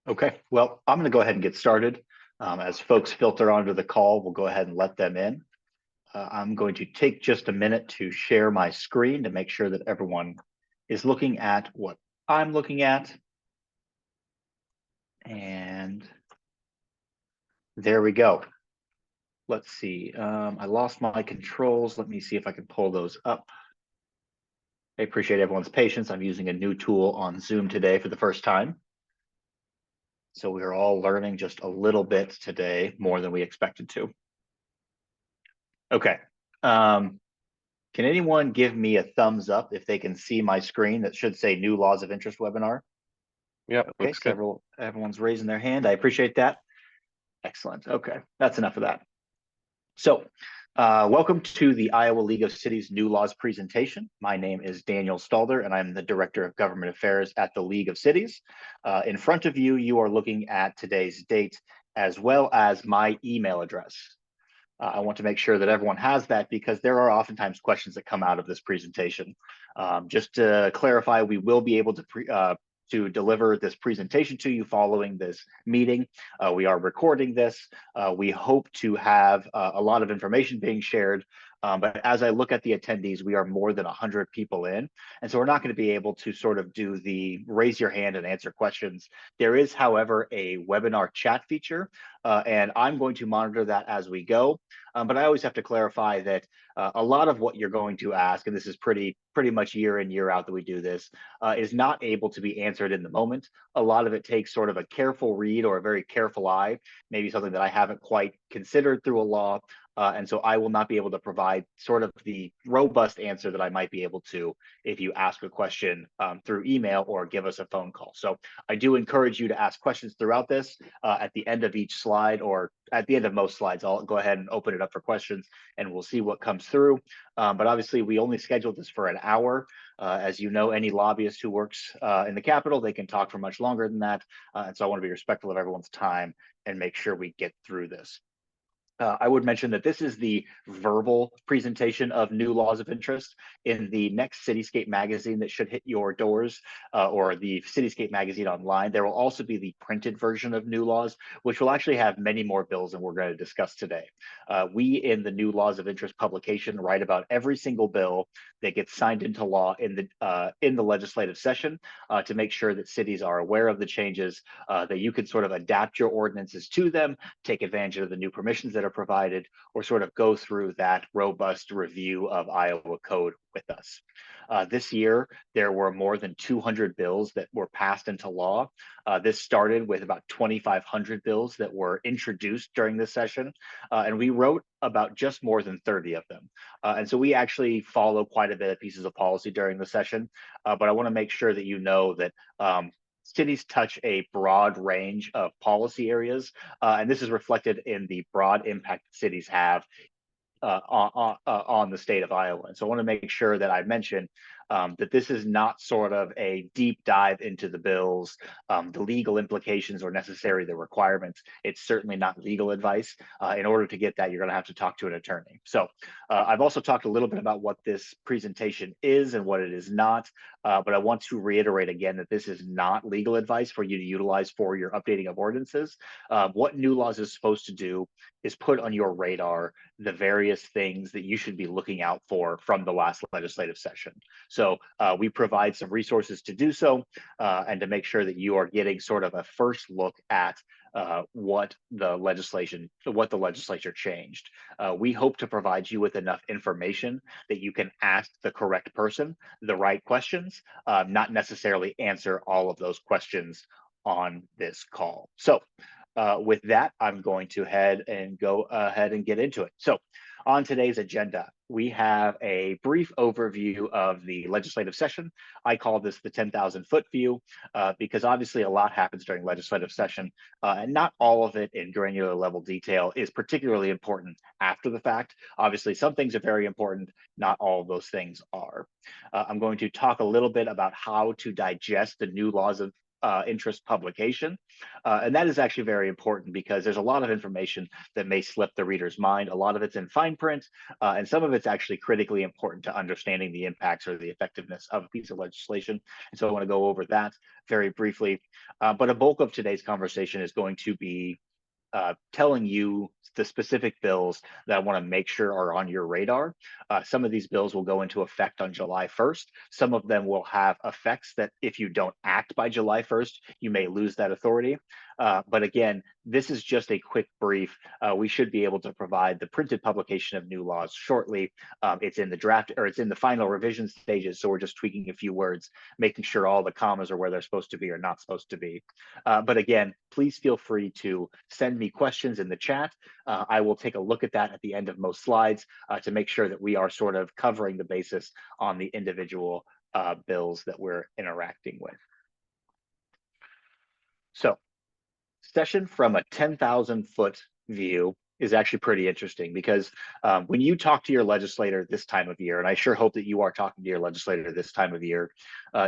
Okay, well, I'm going to go ahead and get started. As folks filter onto the call, we'll go ahead and let them in. I'm going to take just a minute to share my screen to make sure that everyone is looking at what I'm looking at. And there we go. Let's see. I lost my controls. Let me see if I can pull those up. I appreciate everyone's patience. I'm using a new tool on Zoom today for the first time. So we're all learning just a little bit today, more than we expected to. Okay. Can anyone give me a thumbs up if they can see my screen that should say new laws of interest webinar? Yep, Okay, looks good. everyone's raising their hand. I appreciate that. Excellent. Okay, that's enough of that. So welcome to the Iowa League of Cities New Laws presentation. My name is Daniel Stalder, and I'm the Director of Government Affairs at the League of Cities. In front of you, you are looking at today's date as well as my email address. I want to make sure that everyone has that because there are oftentimes questions that come out of this presentation. Just to clarify, we will be able to deliver this presentation to you following this meeting. We are recording this. We hope to have a lot of information being shared. But as I look at the attendees, we are more than 100 people in. And so we're not going to be able to sort of do the raise your hand and answer questions. There is, however, a webinar chat feature, and I'm going to monitor that as we go. But I always have to clarify that a lot of what you're going to ask, and this is pretty much year in, year out that we do this, is not able to be answered in the moment. A lot of it takes sort of a careful read or a very careful eye, maybe something that I haven't quite considered through a law. And so I will not be able to provide sort of the robust answer that I might be able to if you ask a question through email or give us a phone call. So I do encourage you to ask questions throughout this. At the end of each slide, or at the end of most slides, I'll go ahead and open it up for questions and we'll see what comes through. But obviously we only scheduled this for an hour. As you know, any lobbyist who works in the Capitol, they can talk for much longer than that. And so I want to be respectful of everyone's time and make sure we get through this. I would mention that this is the verbal presentation of new laws of interest. In the next Cityscape magazine that should hit your doors, or the Cityscape magazine online, there will also be the printed version of new laws, which will actually have many more bills than we're going to discuss today. We in the new laws of interest publication write about every single bill that gets signed into law in the legislative session to make sure that cities are aware of the changes, that you can sort of adapt your ordinances to them, take advantage of the new permissions that are provided, or sort of go through that robust review of Iowa code with us. This year, there were more than 200 bills that were passed into law. This started with about 2,500 bills that were introduced during this session, and we wrote about just more than 30 of them. And so we actually follow quite a bit of pieces of policy during the session, but I want to make sure that you know that cities touch a broad range of policy areas, and this is reflected in the broad impact that cities have on the state of Iowa. And so I want to make sure that I mention that this is not sort of a deep dive into the bills, the legal implications, or necessarily the requirements. It's certainly not legal advice. In order to get that, you're going to have to talk to an attorney. So I've also talked a little bit about what this presentation is and what it is not, but I want to reiterate again that this is not legal advice for you to utilize for your updating of ordinances. What new laws is supposed to do is put on your radar the various things that you should be looking out for from the last legislative session. So we provide some resources to do so and to make sure that you are getting sort of a first look at what the legislature changed. We hope to provide you with enough information that you can ask the correct person the right questions, not necessarily answer all of those questions on this call. So with that, I'm going to go ahead and get into it. So on today's agenda, we have a brief overview of the legislative session. I call this the 10,000-foot view because obviously a lot happens during legislative session, and not all of it in granular level detail is particularly important after the fact. Obviously, some things are very important, not all of those things are. I'm going to talk a little bit about how to digest the new laws of interest publication. And that is actually very important because there's a lot of information that may slip the reader's mind. A lot of it's in fine print, and some of it's actually critically important to understanding the impacts or the effectiveness of a piece of legislation. And so I want to go over that very briefly. But a bulk of today's conversation is going to be telling you the specific bills that I want to make sure are on your radar. Some of these bills will go into effect on July 1st. Some of them will have effects that if you don't act by July 1st, you may lose that authority. But again, this is just a quick brief. We should be able to provide the printed publication of new laws shortly. It's in the draft, or it's in the final revision stages, so we're just tweaking a few words, making sure all the commas are where they're supposed to be or not supposed to be. But again, please feel free to send me questions in the chat. I will take a look at that at the end of most slides to make sure that we are sort of covering the basis on the individual bills that we're interacting with. So, session from a 10,000-foot view is actually pretty interesting because when you talk to your legislator this time of year, and I sure hope that you are talking to your legislator this time of year,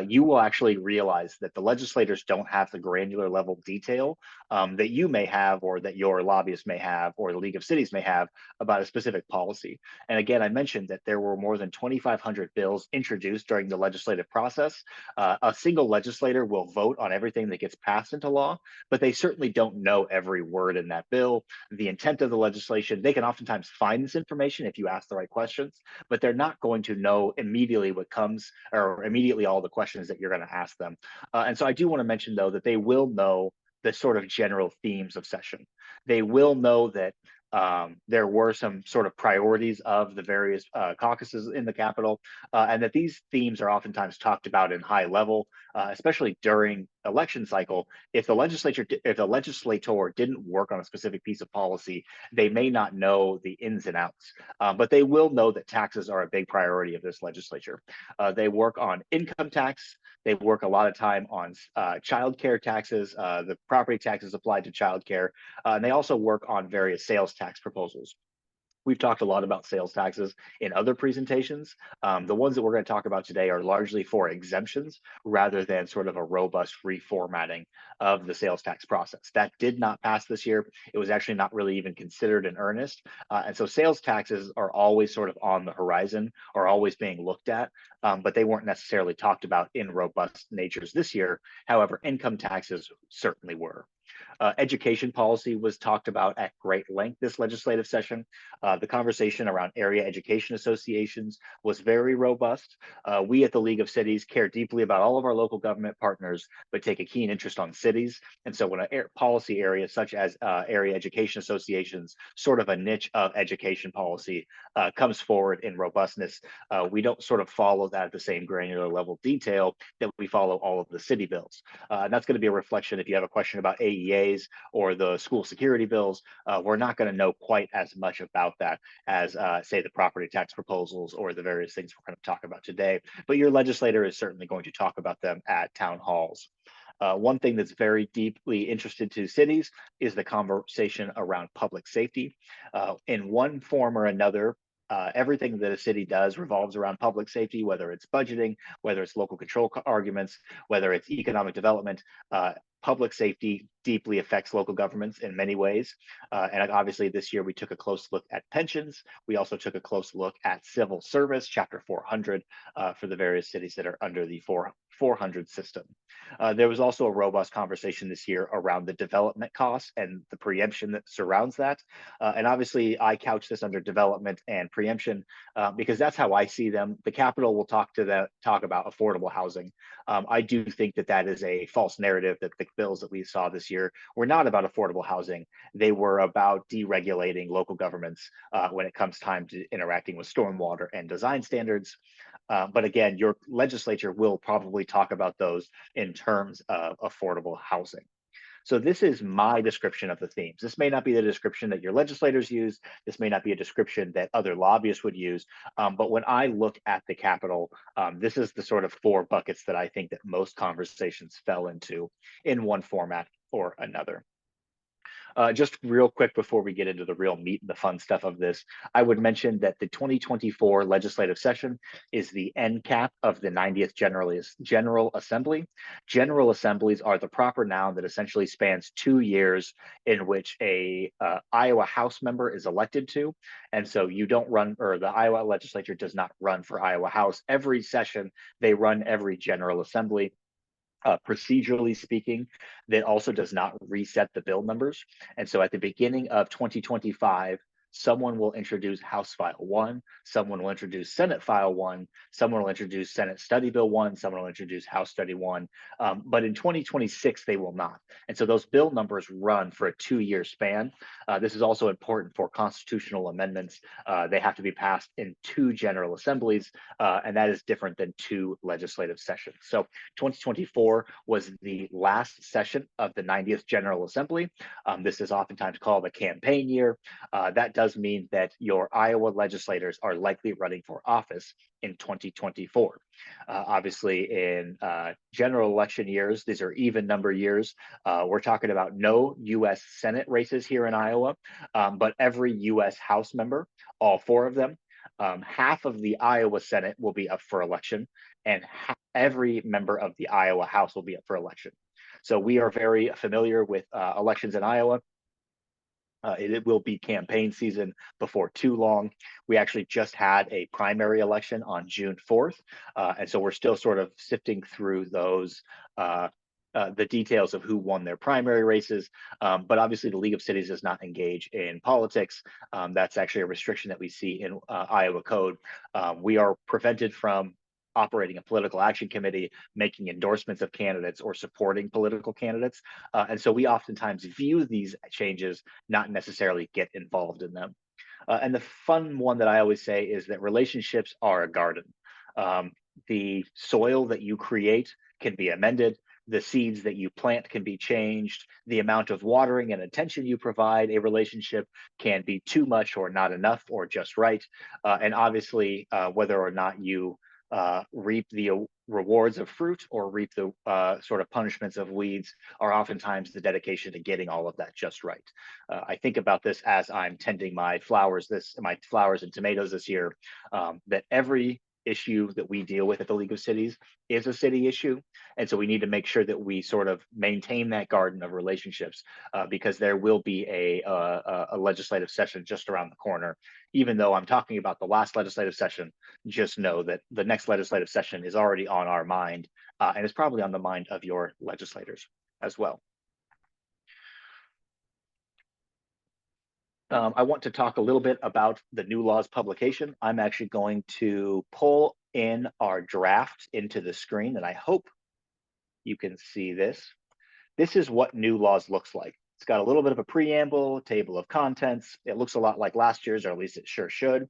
you will actually realize that the legislators don't have the granular level detail that you may have, or that your lobbyist may have, or the League of Cities may have about a specific policy. And again, I mentioned that there were more than 2,500 bills introduced during the legislative process. A single legislator will vote on everything that gets passed into law, but they certainly don't know every word in that bill, the intent of the legislation. They can oftentimes find this information if you ask the right questions, but they're not going to know immediately what comes, or immediately all the questions that you're going to ask them. And so I do want to mention, though, that they will know the sort of general themes of session. They will know that there were some sort of priorities of the various caucuses in the Capitol, and that these themes are oftentimes talked about in high level, especially during election cycle. If the legislator didn't work on a specific piece of policy, they may not know the ins and outs, but they will know that taxes are a big priority of this legislature. They work on income tax. They work a lot of time on child care taxes, the property taxes applied to child care, and they also work on various sales tax proposals. We've talked a lot about sales taxes in other presentations. The ones that we're going to talk about today are largely for exemptions rather than sort of a robust reformatting of the sales tax process. That did not pass this year. It was actually not really even considered in earnest. And so sales taxes are always sort of on the horizon, or always being looked at, but they weren't necessarily talked about in robust natures this year. However, income taxes certainly were. Education policy was talked about at great length this legislative session. The conversation around area education associations was very robust. We at the League of Cities care deeply about all of our local government partners, but take a keen interest on cities. And so when a policy area such as area education associations, sort of a niche of education policy, comes forward in robustness, we don't sort of follow that at the same granular level detail that we follow all of the city bills. And that's going to be a reflection if you have a question about AEAs or the school security bills. We're not going to know quite as much about that as, say, the property tax proposals or the various things we're going to talk about today. But your legislator is certainly going to talk about them at town halls. One thing that's very deeply interested to cities is the conversation around public safety. In one form or another, everything that a city does revolves around public safety, whether it's budgeting, whether it's local control arguments, whether it's economic development. Public safety deeply affects local governments in many ways. And obviously this year we took a close look at pensions. We also took a close look at civil service, Chapter 400, for the various cities that are under the 400 system. There was also a robust conversation this year around the development costs and the preemption that surrounds that. And obviously I couch this under development and preemption because that's how I see them. The Capitol will talk about affordable housing. I do think that that is a false narrative, that the bills that we saw this year were not about affordable housing. They were about deregulating local governments when it comes time to interacting with stormwater and design standards. But again, your legislature will probably talk about those in terms of affordable housing. So this is my description of the themes. This may not be the description that your legislators use. This may not be a description that other lobbyists would use. But when I look at the Capitol, this is the sort of four buckets that I think that most conversations fell into in one format or another. Just real quick before we get into the real meat and the fun stuff of this, I would mention that the 2024 legislative session is the end cap of the 90th General Assembly. General assemblies are the proper noun that essentially spans 2 years in which a Iowa House member is elected to. And so you don't run, or the Iowa legislature does not run for Iowa House every session. They run every General Assembly. Procedurally speaking, that also does not reset the bill numbers. And so at the beginning of 2025, someone will introduce House File 1, someone will introduce Senate File 1, someone will introduce Senate Study Bill 1, someone will introduce House Study 1, but in 2026, they will not. And so those bill numbers run for a 2-year span. This is also important for constitutional amendments. They have to be passed in 2 general assemblies, and that is different than 2 legislative sessions. So 2024 was the last session of the 90th General Assembly. This is oftentimes called a campaign year. That does mean that your Iowa legislators are likely running for office in 2024. Obviously, in general election years, these are even number years. We're talking about no U.S. Senate races here in Iowa, but every U.S. House member, all 4 of them, half of the Iowa Senate will be up for election, and every member of the Iowa House will be up for election. So we are very familiar with elections in Iowa. It will be campaign season before too long. We actually just had a primary election on June 4th. And so we're still sort of sifting through those, the details of who won their primary races. But obviously the League of Cities does not engage in politics. That's actually a restriction that we see in Iowa code. We are prevented from operating a political action committee, making endorsements of candidates, or supporting political candidates. And so we oftentimes view these changes, not necessarily get involved in them. And the fun one that I always say is that relationships are a garden. The soil that you create can be amended. The seeds that you plant can be changed. The amount of watering and attention you provide a relationship can be too much or not enough or just right. And obviously, whether or not you reap the rewards of fruit or reap the sort of punishments of weeds are oftentimes the dedication to getting all of that just right. I think about this as I'm tending my flowers and tomatoes this year, that every issue that we deal with at the League of Cities is a city issue. And so we need to make sure that we sort of maintain that garden of relationships, because there will be a legislative session just around the corner. Even though I'm talking about the last legislative session, just know that the next legislative session is already on our mind, and is probably on the mind of your legislators as well. I want to talk a little bit about the new laws publication. I'm actually going to pull in our draft into the screen, and I hope you can see this. This is what new laws looks like. It's got a little bit of a preamble, table of contents. It looks a lot like last year's, or at least it sure should.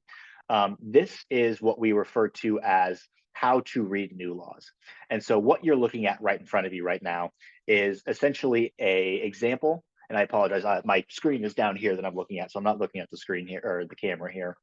This is what we refer to as how to read new laws. And so what you're looking at right in front of you right now is essentially a example. And I apologize, my screen is down here that I'm looking at, so I'm not looking at the screen here or the camera here.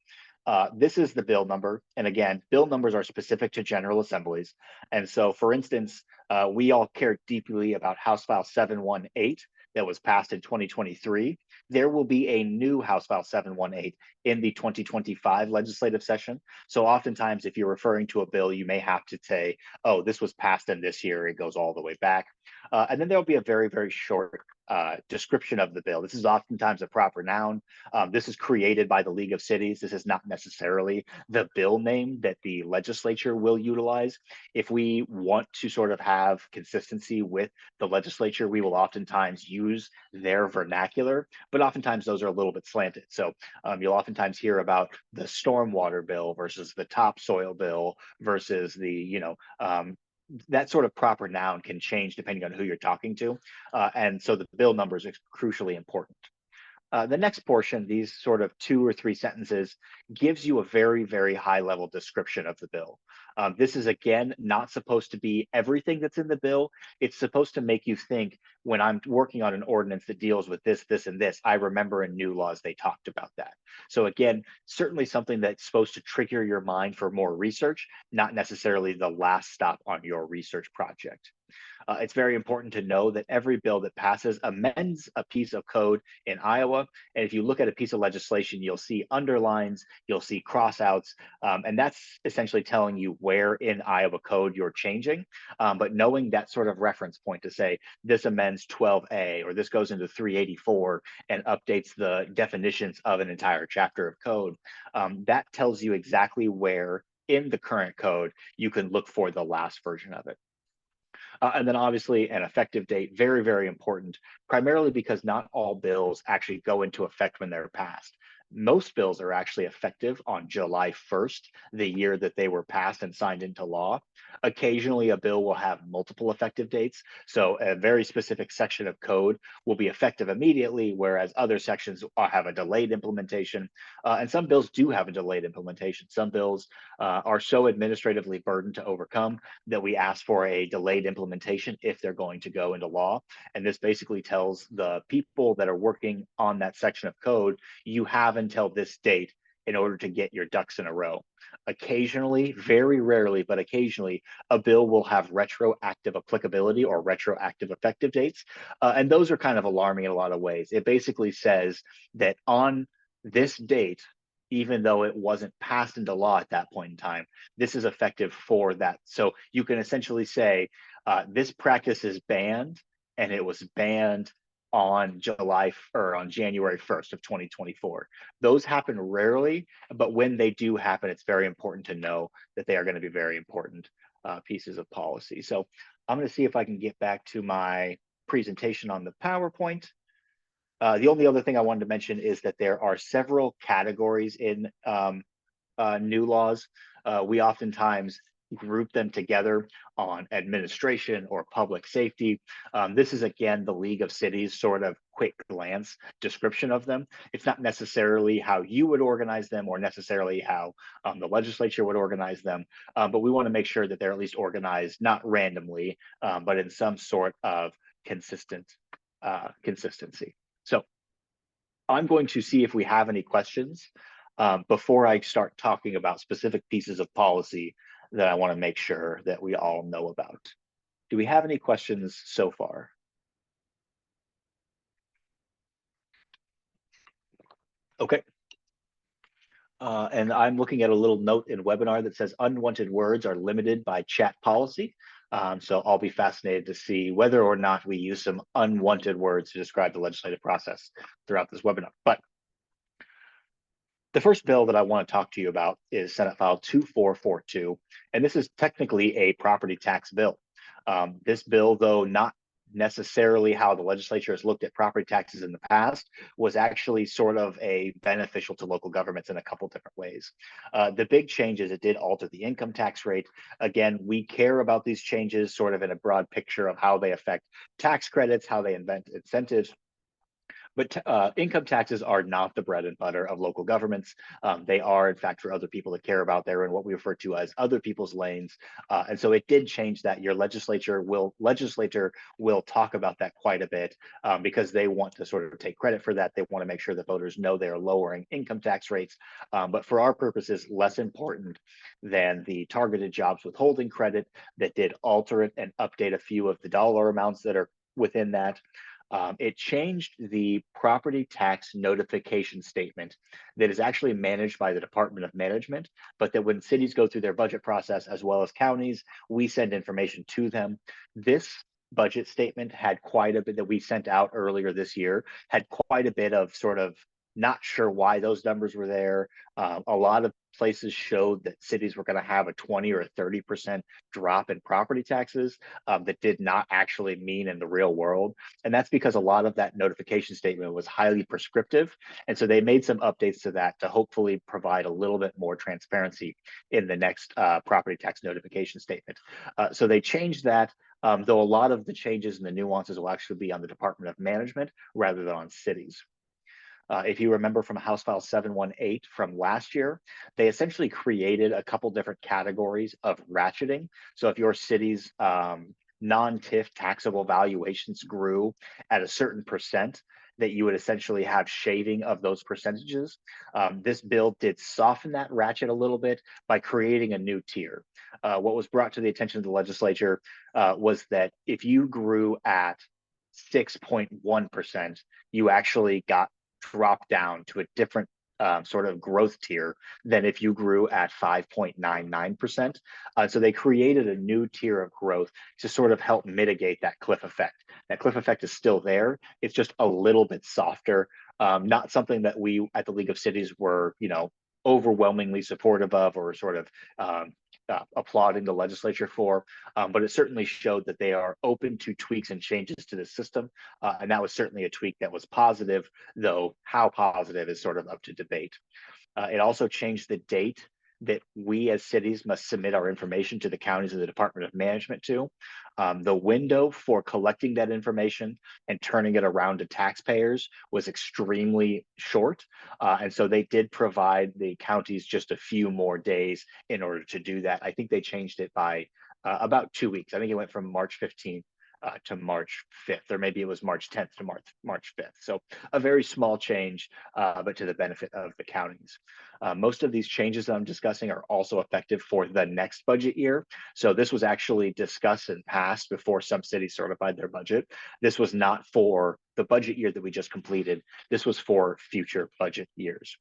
This is the bill number. And again, bill numbers are specific to general assemblies. And so, for instance, we all care deeply about House File 718 that was passed in 2023. There will be a new House File 718 in the 2025 legislative session. So oftentimes, if you're referring to a bill, you may have to say, oh, this was passed in this year, it goes all the way back. And then there'll be a very, very short description of the bill. This is oftentimes a proper noun. This is created by the League of Cities. This is not necessarily the bill name that the legislature will utilize. If we want to sort of have consistency with the legislature, we will oftentimes use their vernacular, but oftentimes those are a little bit slanted. So you'll oftentimes hear about the stormwater bill versus the topsoil bill versus the, that sort of proper noun can change depending on who you're talking to. And so the bill numbers are crucially important. The next portion, these sort of 2 or 3 sentences, gives you a very, very high level description of the bill. This is, again, not supposed to be everything that's in the bill. It's supposed to make you think, when I'm working on an ordinance that deals with this, this, and this, I remember in new laws they talked about that. So again, certainly something that's supposed to trigger your mind for more research, not necessarily the last stop on your research project. It's very important to know that every bill that passes amends a piece of code in Iowa. And if you look at a piece of legislation, you'll see underlines, you'll see crossouts, and that's essentially telling you where in Iowa code you're changing. But knowing that sort of reference point to say this amends 12A or this goes into 384 and updates the definitions of an entire chapter of code, that tells you exactly where in the current code you can look for the last version of it. And then obviously an effective date, very, very important, primarily because not all bills actually go into effect when they're passed. Most bills are actually effective on July 1st, the year that they were passed and signed into law. Occasionally, a bill will have multiple effective dates. So a very specific section of code will be effective immediately, whereas other sections have a delayed implementation. And some bills do have a delayed implementation. Some bills are so administratively burdened to overcome that we ask for a delayed implementation if they're going to go into law. And this basically tells the people that are working on that section of code, you have until this date in order to get your ducks in a row. Occasionally, very rarely, but occasionally, a bill will have retroactive applicability or retroactive effective dates. And those are kind of alarming in a lot of ways. It basically says that on this date, even though it wasn't passed into law at that point in time, this is effective for that. So you can essentially say, this practice is banned, and it was banned on January 1st of 2024. Those happen rarely, but when they do happen, it's very important to know that they are going to be very important pieces of policy. So I'm going to see if I can get back to my presentation on the PowerPoint. The only other thing I wanted to mention is that there are several categories in new laws. We oftentimes group them together on administration or public safety. This is, again, the League of Cities sort of quick glance description of them. It's not necessarily how you would organize them or necessarily how the legislature would organize them, but we want to make sure that they're at least organized, not randomly, but in some sort of consistency. So I'm going to see if we have any questions before I start talking about specific pieces of policy that I want to make sure that we all know about. Do we have any questions so far? Okay. And I'm looking at a little note in webinar that says unwanted words are limited by chat policy. So I'll be fascinated to see whether or not we use some unwanted words to describe the legislative process throughout this webinar. But the first bill that I want to talk to you about is Senate File 2442, and this is technically a property tax bill. This bill, though not necessarily how the legislature has looked at property taxes in the past, was actually sort of a beneficial to local governments in a couple different ways. The big change is it did alter the income tax rate. Again, we care about these changes sort of in a broad picture of how they affect tax credits, how they invent incentives. But income taxes are not the bread and butter of local governments. They are, in fact, for other people to care about. They're in what we refer to as other people's lanes. And so it did change that. Your legislator will talk about that quite a bit because they want to sort of take credit for that. They want to make sure that voters know they are lowering income tax rates. But for our purposes, less important than the targeted jobs withholding credit that did alter it and update a few of the dollar amounts that are within that. It changed the property tax notification statement that is actually managed by the Department of Management, but that when cities go through their budget process, as well as counties, we send information to them. This budget statement had quite a bit that we sent out earlier this year, had quite a bit of sort of not sure why those numbers were there. A lot of places showed that cities were going to have a 20 or a 30% drop in property taxes that did not actually mean in the real world. And that's because a lot of that notification statement was highly prescriptive. And so they made some updates to that to hopefully provide a little bit more transparency in the next property tax notification statement. So they changed that, though a lot of the changes and the nuances will actually be on the Department of Management rather than on cities. If you remember from House File 718 from last year, they essentially created a couple different categories of ratcheting. So if your city's non-TIF taxable valuations grew at a certain percent, that you would essentially have shaving of those percentages. This bill did soften that ratchet a little bit by creating a new tier. What was brought to the attention of the legislature was that if you grew at 6.1%, you actually got dropped down to a different sort of growth tier than if you grew at 5.99%. So they created a new tier of growth to sort of help mitigate that cliff effect. That cliff effect is still there. It's just a little bit softer. Not something that we at the League of Cities were, overwhelmingly supportive of, or sort of applauding the legislature for, but it certainly showed that they are open to tweaks and changes to the system, and that was certainly a tweak that was positive, though how positive is sort of up to debate. It also changed the date that we as cities must submit our information to the counties and the Department of Management to. The window for collecting that information and turning it around to taxpayers was extremely short. And so they did provide the counties just a few more days in order to do that. I think they changed it by about 2 weeks. I think it went from March 15th to March 5th, or maybe it was March 10th to March 5th. So a very small change, but to the benefit of the counties. Most of these changes that I'm discussing are also effective for the next budget year. So this was actually discussed and passed before some cities certified their budget. This was not for the budget year that we just completed. This was for future budget years.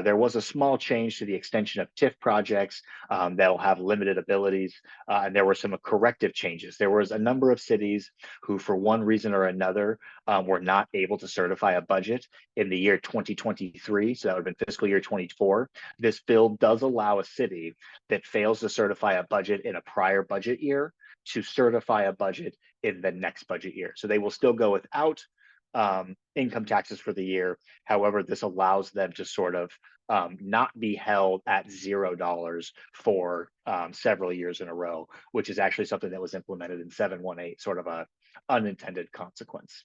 There was a small change to the extension of TIF projects that'll have limited abilities, and there were some corrective changes. There was a number of cities who, for one reason or another, were not able to certify a budget in the year 2023, so that would have been fiscal year 24. This bill does allow a city that fails to certify a budget in a prior budget year to certify a budget in the next budget year. So they will still go without income taxes for the year. However, this allows them to sort of not be held at $0 for several years in a row, which is actually something that was implemented in 718, sort of a unintended consequence.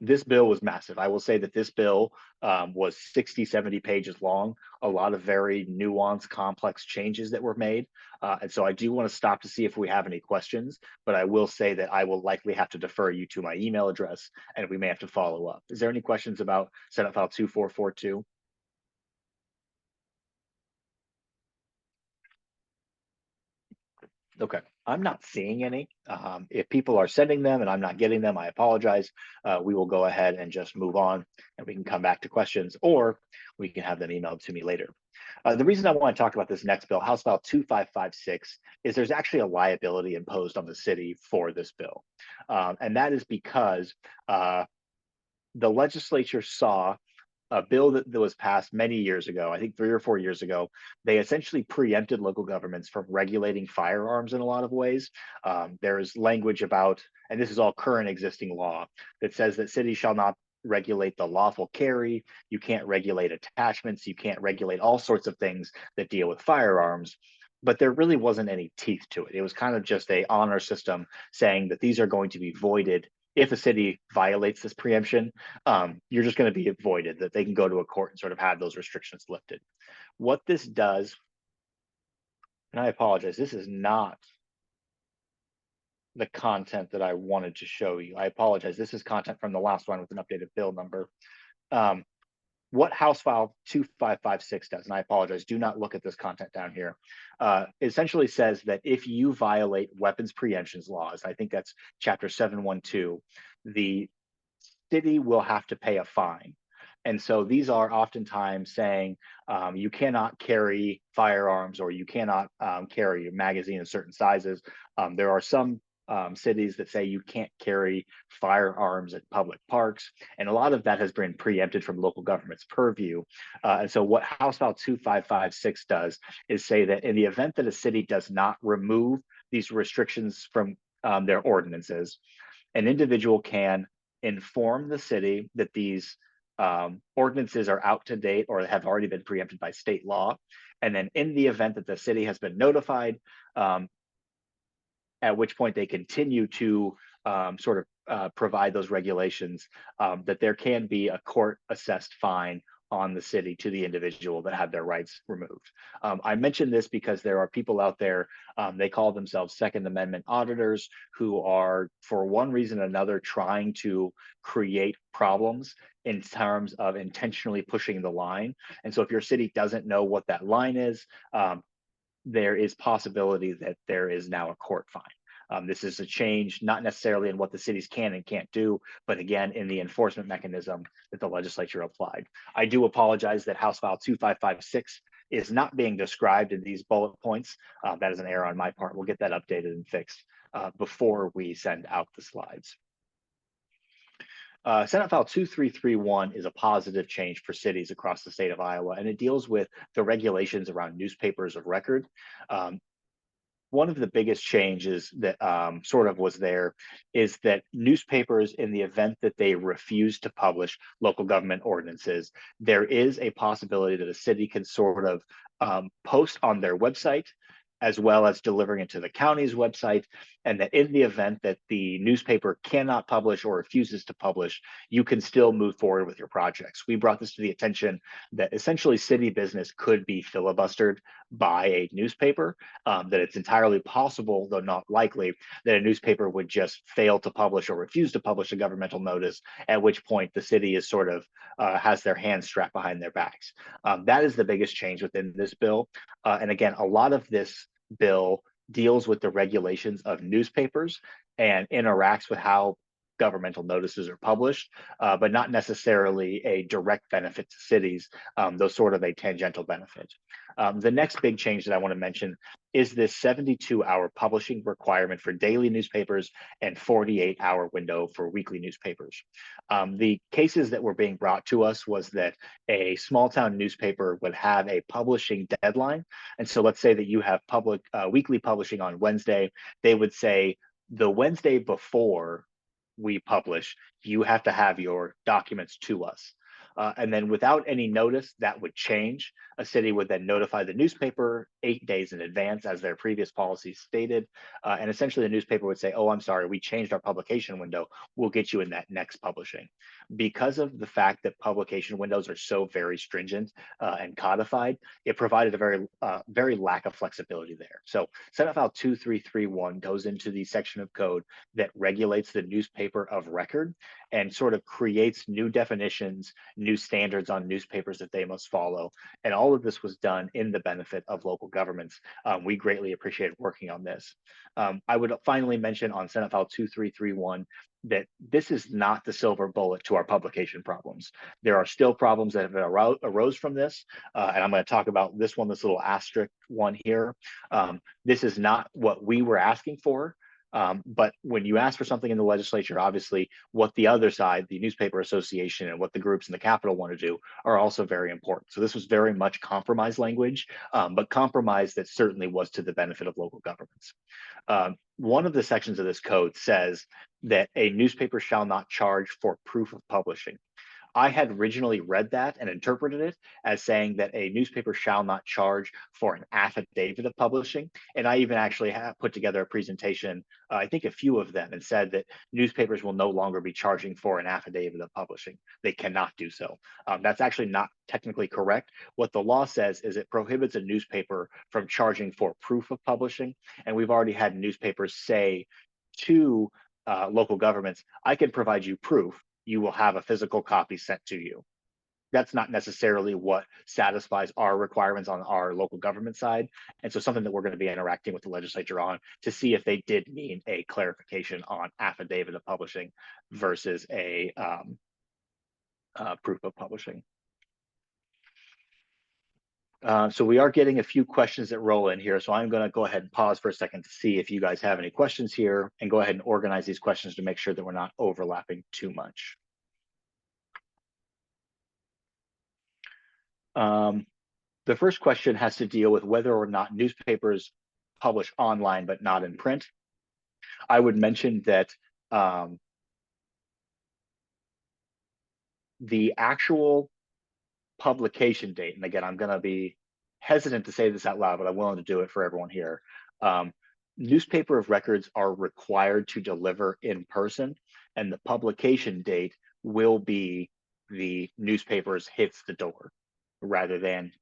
This bill was massive. I will say that this bill was 60, 70 pages long, a lot of very nuanced, complex changes that were made. And so I do want to stop to see if we have any questions, but I will say that I will likely have to defer you to my email address, and we may have to follow up. Is there any questions about Senate File 2442? Okay, I'm not seeing any. If people are sending them and I'm not getting them, I apologize. We will go ahead and just move on, and we can come back to questions, or we can have them emailed to me later. The reason I want to talk about this next bill, House File 2556, is there's actually a liability imposed on the city for this bill. And that is because the legislature saw a bill that was passed many years ago, I think 3 or 4 years ago. They essentially preempted local governments from regulating firearms in a lot of ways. There's language about, and this is all current existing law, that says that cities shall not regulate the lawful carry, you can't regulate attachments, you can't regulate all sorts of things that deal with firearms. But there really wasn't any teeth to it. It was kind of just a honor system saying that these are going to be voided if a city violates this preemption. You're just going to be voided, that they can go to a court and sort of have those restrictions lifted. What this does, and I apologize, this is not the content that I wanted to show you. I apologize. This is content from the last one with an updated bill number. What House File 2556 does, and I apologize, do not look at this content down here, essentially says that if you violate weapons preemptions laws, I think that's chapter 712, the city will have to pay a fine. And so these are oftentimes saying you cannot carry firearms, or you cannot carry a magazine in certain sizes. There are some cities that say you can't carry firearms at public parks, and a lot of that has been preempted from local government's purview. And so what House File 2556 does is say that in the event that a city does not remove these restrictions from their ordinances, an individual can inform the city that these ordinances are out to date or have already been preempted by state law. And then in the event that the city has been notified, at which point they continue to provide those regulations, that there can be a court assessed fine on the city to the individual that had their rights removed. I mention this because there are people out there, they call themselves Second Amendment auditors, who are, for one reason or another, trying to create problems in terms of intentionally pushing the line. And so if your city doesn't know what that line is, there is possibility that there is now a court fine. This is a change, not necessarily in what the cities can and can't do, but again, in the enforcement mechanism that the legislature applied. I do apologize that House File 2556 is not being described in these bullet points. That is an error on my part. We'll get that updated and fixed before we send out the slides. Senate File 2331 is a positive change for cities across the state of Iowa, and it deals with the regulations around newspapers of record. One of the biggest changes that sort of was there is that newspapers, in the event that they refuse to publish local government ordinances, there is a possibility that a city can sort of post on their website, as well as delivering it to the county's website, and that in the event that the newspaper cannot publish or refuses to publish, you can still move forward with your projects. We brought this to the attention that essentially city business could be filibustered by a newspaper, that it's entirely possible, though not likely, that a newspaper would just fail to publish or refuse to publish a governmental notice, at which point the city is sort of has their hands strapped behind their backs. That is the biggest change within this bill. And again, a lot of this bill deals with the regulations of newspapers and interacts with how governmental notices are published, but not necessarily a direct benefit to cities, though sort of a tangential benefit. The next big change that I want to mention is this 72-hour publishing requirement for daily newspapers and 48-hour window for weekly newspapers. The cases that were being brought to us was that a small town newspaper would have a publishing deadline. And so let's say that you have weekly publishing on Wednesday, they would say the Wednesday before we publish, you have to have your documents to us. And then without any notice, that would change. A city would then notify the newspaper 8 days in advance, as their previous policy stated. And essentially the newspaper would say, oh, I'm sorry, we changed our publication window. We'll get you in that next publishing. Because of the fact that publication windows are so very stringent and codified, it provided a very lack of flexibility there. So Senate File 2331 goes into the section of code that regulates the newspaper of record and sort of creates new definitions, new standards on newspapers that they must follow. And all of this was done in the benefit of local governments. We greatly appreciate working on this. I would finally mention on Senate File 2331 that this is not the silver bullet to our publication problems. There are still problems that have arose from this, and I'm going to talk about this one, this little asterisk one here. This is not what we were asking for. But when you ask for something in the legislature, obviously what the other side, the newspaper association, and what the groups in the Capitol want to do are also very important. So this was very much compromise language, but compromise that certainly was to the benefit of local governments. One of the sections of this code says that a newspaper shall not charge for proof of publishing. I had originally read that and interpreted it as saying that a newspaper shall not charge for an affidavit of publishing. And I even actually have put together a presentation, I think a few of them, and said that newspapers will no longer be charging for an affidavit of publishing. They cannot do so. That's actually not technically correct. What the law says is it prohibits a newspaper from charging for proof of publishing. And we've already had newspapers say to local governments, I can provide you proof. You will have a physical copy sent to you. That's not necessarily what satisfies our requirements on our local government side. And so something that we're going to be interacting with the legislature on to see if they did mean a clarification on affidavit of publishing versus a proof of publishing. So we are getting a few questions that roll in here. So I'm going to go ahead and pause for a second to see if you guys have any questions here and go ahead and organize these questions to make sure that we're not overlapping too much. The first question has to deal with whether or not newspapers publish online but not in print. I would mention that the actual publication date, and again, I'm going to be hesitant to say this out loud, but I'm willing to do it for everyone here. Newspaper of records are required to deliver in person, and the publication date will be the newspapers hits the door rather than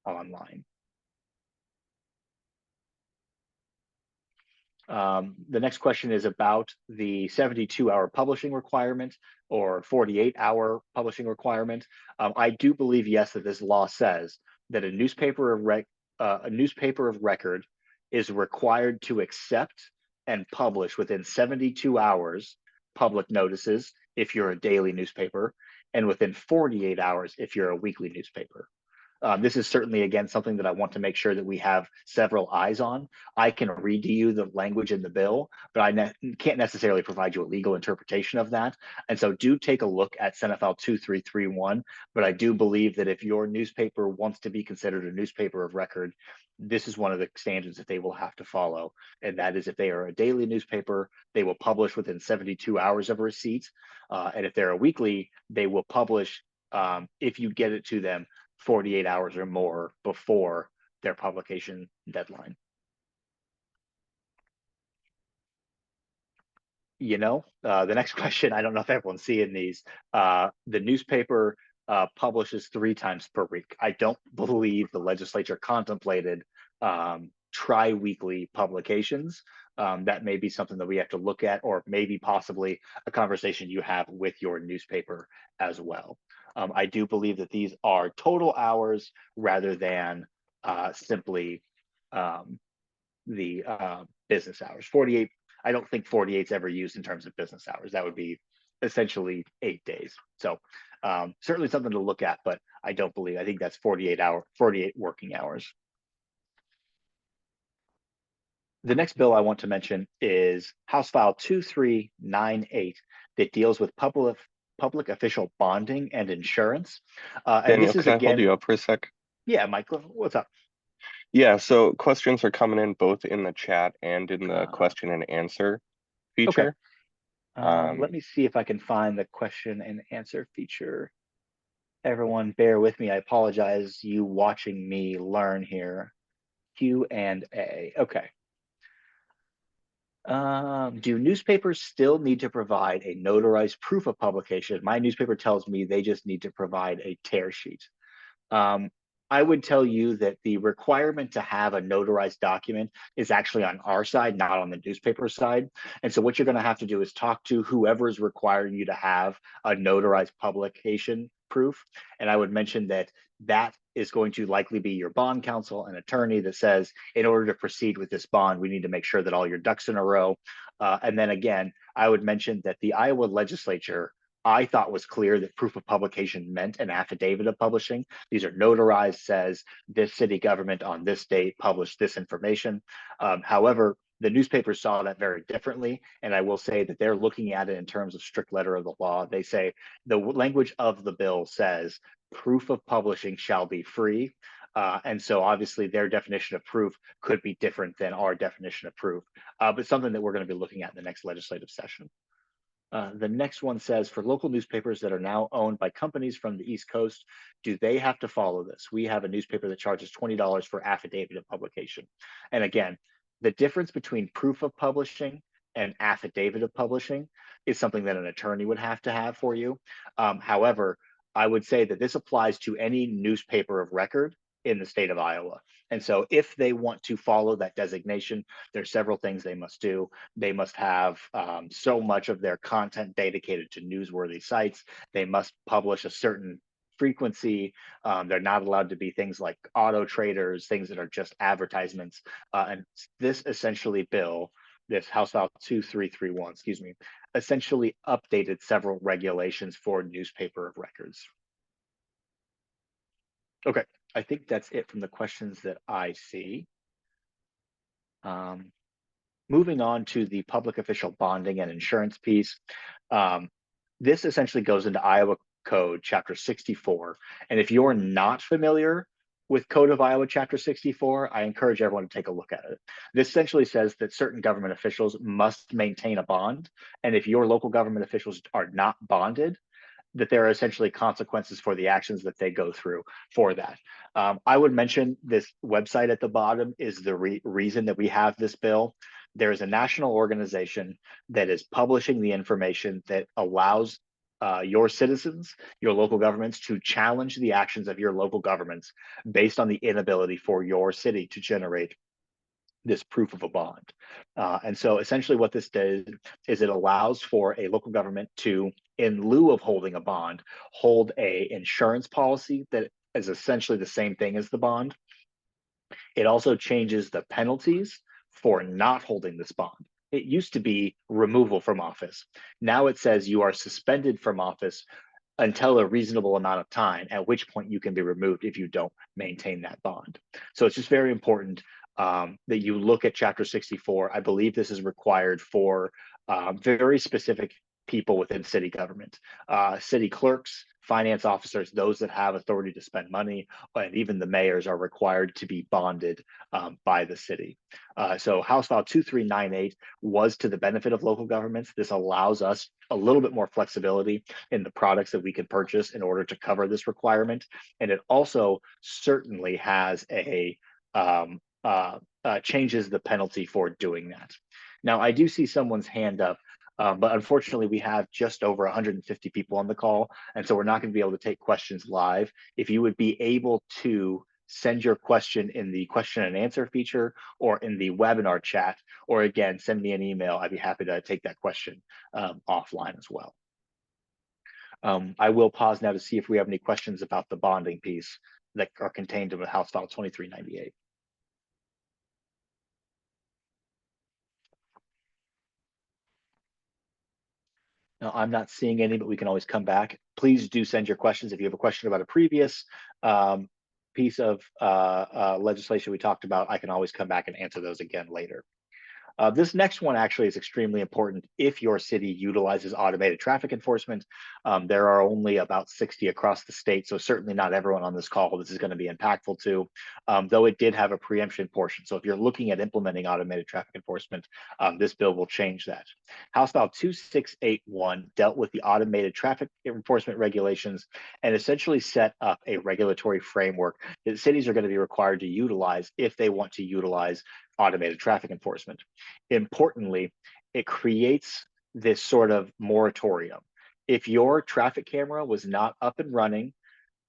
online. The next question is about the 72-hour publishing requirement or 48-hour publishing requirement. I do believe, yes, that this law says that a newspaper of record is required to accept and publish within 72 hours public notices if you're a daily newspaper, and within 48 hours if you're a weekly newspaper. This is certainly, again, something that I want to make sure that we have several eyes on. I can read to you the language in the bill, but I can't necessarily provide you a legal interpretation of that. And so do take a look at Senate File 2331. But I do believe that if your newspaper wants to be considered a newspaper of record, this is one of the standards that they will have to follow. And that is, if they are a daily newspaper, they will publish within 72 hours of receipt. And if they're a weekly, they will publish, if you get it to them, 48 hours or more before their publication deadline. The next question, I don't know if everyone's seeing these. The newspaper publishes 3 times per week. I don't believe the legislature contemplated tri-weekly publications. That may be something that we have to look at, or maybe possibly a conversation you have with your newspaper as well. I do believe that these are total hours rather than simply the business hours. 48, I don't think 48 is ever used in terms of business hours. That would be essentially 8 days. So certainly something to look at, but I think that's 48 working hours. The next bill I want to mention is House File 2398 that deals with public official bonding and insurance. And Daniel, this is, can I again, hold you up for a sec? Yeah, Michael, what's up? Yeah, so questions are coming in both in the chat and in the question and answer feature. Okay. Let me see if I can find the question and answer feature. Everyone, bear with me. I apologize, you watching me learn here. Q&A. Okay. Do newspapers still need to provide a notarized proof of publication? My newspaper tells me they just need to provide a tear sheet. I would tell you that the requirement to have a notarized document is actually on our side, not on the newspaper side. And so what you're going to have to do is talk to whoever is requiring you to have a notarized publication proof. And I would mention that that is going to likely be your bond counsel, an attorney that says, in order to proceed with this bond, we need to make sure that all your ducks in a row. And then again, I would mention that the Iowa legislature, I thought, was clear that proof of publication meant an affidavit of publishing. These are notarized, says this city government on this date published this information. However, the newspapers saw that very differently. And I will say that they're looking at it in terms of strict letter of the law. They say the language of the bill says proof of publishing shall be free. And so obviously their definition of proof could be different than our definition of proof, but something that we're going to be looking at in the next legislative session. The next one says, for local newspapers that are now owned by companies from the East Coast, do they have to follow this? We have a newspaper that charges $20 for affidavit of publication. And again, the difference between proof of publishing and affidavit of publishing is something that an attorney would have to have for you. However, I would say that this applies to any newspaper of record in the state of Iowa. And so if they want to follow that designation, there's several things they must do. They must have so much of their content dedicated to newsworthy sites. They must publish a certain frequency. They're not allowed to be things like auto traders, things that are just advertisements. And this essentially bill, this House File 2331, excuse me, essentially updated several regulations for newspaper of records. Okay, I think that's it from the questions that I see. Moving on to the public official bonding and insurance piece. This essentially goes into Iowa Code Chapter 64. And if you're not familiar with Code of Iowa Chapter 64, I encourage everyone to take a look at it. This essentially says that certain government officials must maintain a bond. And if your local government officials are not bonded, that there are essentially consequences for the actions that they go through for that. I would mention this website at the bottom is the reason that we have this bill. There is a national organization that is publishing the information that allows your citizens, your local governments, to challenge the actions of your local governments based on the inability for your city to generate this proof of a bond. And so essentially what this does is it allows for a local government to, in lieu of holding a bond, hold a insurance policy that is essentially the same thing as the bond. It also changes the penalties for not holding this bond. It used to be removal from office. Now it says you are suspended from office until a reasonable amount of time, at which point you can be removed if you don't maintain that bond. So it's just very important that you look at Chapter 64. I believe this is required for very specific people within city government, city clerks, finance officers, those that have authority to spend money, and even the mayors are required to be bonded by the city. So House File 2398 was to the benefit of local governments. This allows us a little bit more flexibility in the products that we can purchase in order to cover this requirement. And it also certainly has a changes the penalty for doing that. Now, I do see someone's hand up, but unfortunately we have just over 150 people on the call, and so we're not going to be able to take questions live. If you would be able to send your question in the question and answer feature or in the webinar chat, or again, send me an email, I'd be happy to take that question offline as well. I will pause now to see if we have any questions about the bonding piece that are contained in House File 2398. No, I'm not seeing any, but we can always come back. Please do send your questions. If you have a question about a previous piece of legislation we talked about, I can always come back and answer those again later. This next one actually is extremely important if your city utilizes automated traffic enforcement. There are only about 60 across the state, so certainly not everyone on this call this is going to be impactful to, though it did have a preemption portion. So if you're looking at implementing automated traffic enforcement, this bill will change that. House File 2681 dealt with the automated traffic enforcement regulations and essentially set up a regulatory framework that cities are going to be required to utilize if they want to utilize automated traffic enforcement. Importantly, it creates this sort of moratorium. If your traffic camera was not up and running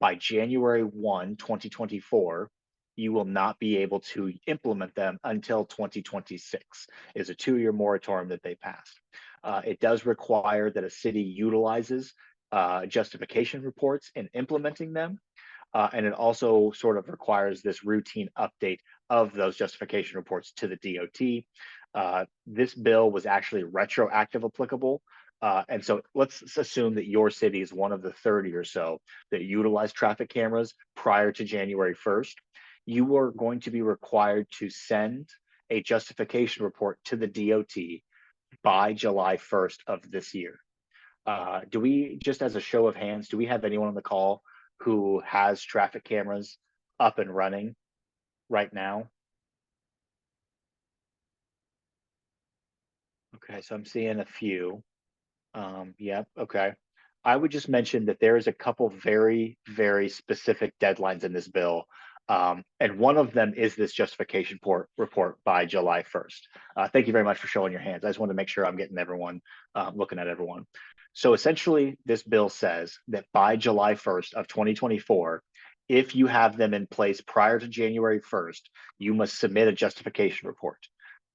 by January 1, 2024, you will not be able to implement them until 2026. Is a 2-year moratorium that they passed. It does require that a city utilizes justification reports in implementing them. And it also sort of requires this routine update of those justification reports to the DOT. This bill was actually retroactive applicable. And so let's assume that your city is one of the 30 or so that utilize traffic cameras prior to January 1st. You are going to be required to send a justification report to the DOT by July 1st of this year. Do we, just as a show of hands, do we have anyone on the call who has traffic cameras up and running right now? Okay, so I'm seeing a few. Yep, okay. I would just mention that there is a couple very, very specific deadlines in this bill. And one of them is this justification report by July 1st. Thank you very much for showing your hands. I just want to make sure I'm getting everyone, looking at everyone. So essentially, this bill says that by July 1st of 2024, if you have them in place prior to January 1st, you must submit a justification report.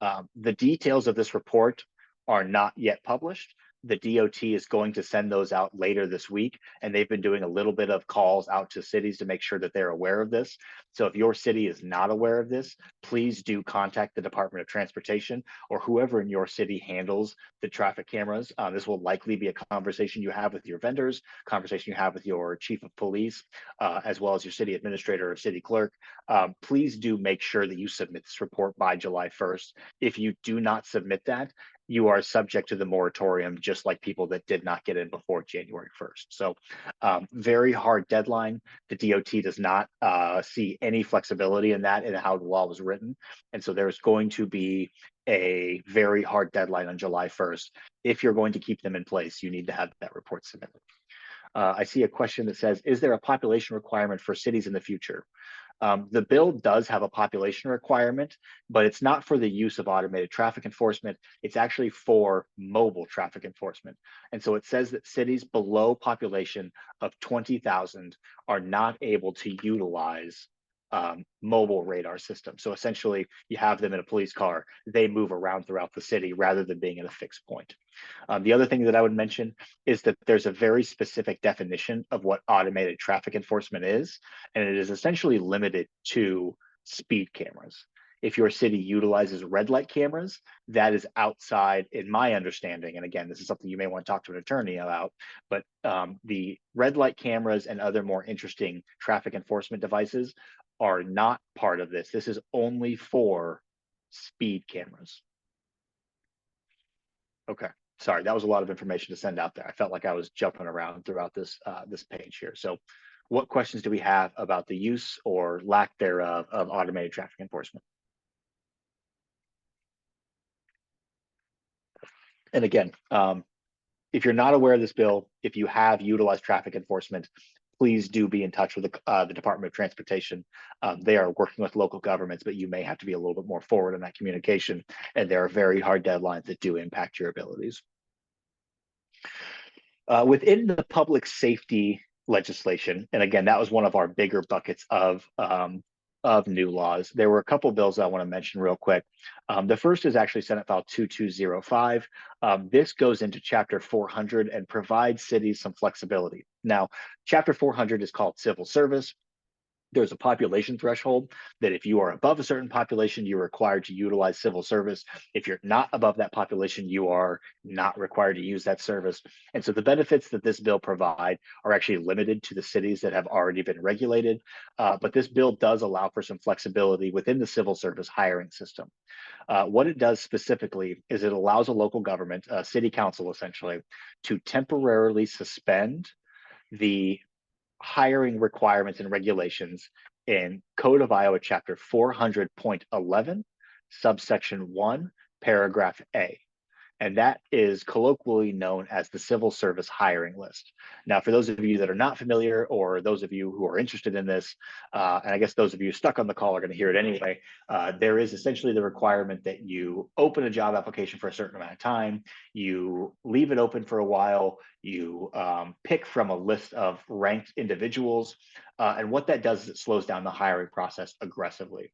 The details of this report are not yet published. The DOT is going to send those out later this week, and they've been doing a little bit of calls out to cities to make sure that they're aware of this. So if your city is not aware of this, please do contact the Department of Transportation or whoever in your city handles the traffic cameras. This will likely be a conversation you have with your vendors, conversation you have with your chief of police, as well as your city administrator or city clerk. Please do make sure that you submit this report by July 1st. If you do not submit that, you are subject to the moratorium, just like people that did not get in before January 1st. So very hard deadline. The DOT does not see any flexibility in that, in how the law was written. And so there's going to be a very hard deadline on July 1st. If you're going to keep them in place, you need to have that report submitted. I see a question that says, is there a population requirement for cities in the future? The bill does have a population requirement, but it's not for the use of automated traffic enforcement. It's actually for mobile traffic enforcement. And so it says that cities below population of 20,000 are not able to utilize mobile radar systems. So essentially, you have them in a police car, they move around throughout the city rather than being at a fixed point. The other thing that I would mention is that there's a very specific definition of what automated traffic enforcement is, and it is essentially limited to speed cameras. If your city utilizes red light cameras, that is outside, in my understanding, and again, this is something you may want to talk to an attorney about, but the red light cameras and other more interesting traffic enforcement devices are not part of this. This is only for speed cameras. Okay, sorry, that was a lot of information to send out there. I felt like I was jumping around throughout this this page here. So what questions do we have about the use or lack thereof of automated traffic enforcement? And again, if you're not aware of this bill, if you have utilized traffic enforcement, please do be in touch with the Department of Transportation. They are working with local governments, but you may have to be a little bit more forward in that communication. And there are very hard deadlines that do impact your abilities. Within the public safety legislation, and again, that was one of our bigger buckets of new laws. There were a couple of bills I want to mention real quick. The first is actually Senate File 2205. This goes into Chapter 400 and provides cities some flexibility. Now, Chapter 400 is called Civil Service. There's a population threshold that if you are above a certain population, you're required to utilize civil service. If you're not above that population, you are not required to use that service. And so the benefits that this bill provide are actually limited to the cities that have already been regulated. But this bill does allow for some flexibility within the civil service hiring system. What it does specifically is it allows a local government, a city council essentially, to temporarily suspend the hiring requirements and regulations in Code of Iowa, Chapter 400.11, subsection 1, paragraph A. And that is colloquially known as the Civil Service Hiring List. Now, for those of you that are not familiar, or those of you who are interested in this, and I guess those of you stuck on the call are going to hear it anyway, there is essentially the requirement that you open a job application for a certain amount of time, you leave it open for a while, you pick from a list of ranked individuals, and what that does is it slows down the hiring process aggressively.